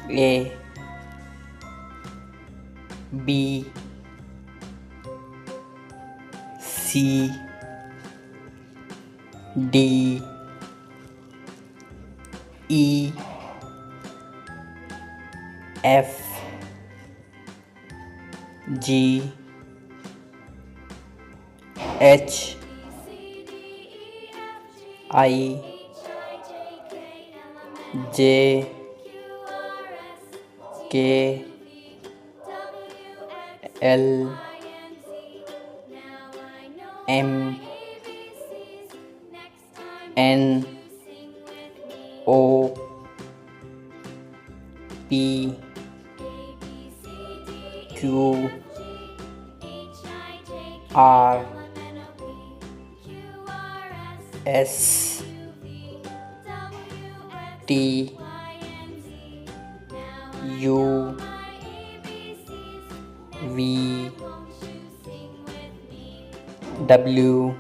A B C D E F G H I J K L M N O P Q R S T U V W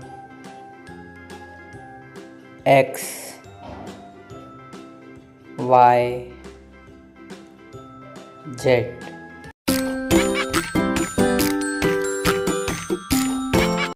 X Y Z.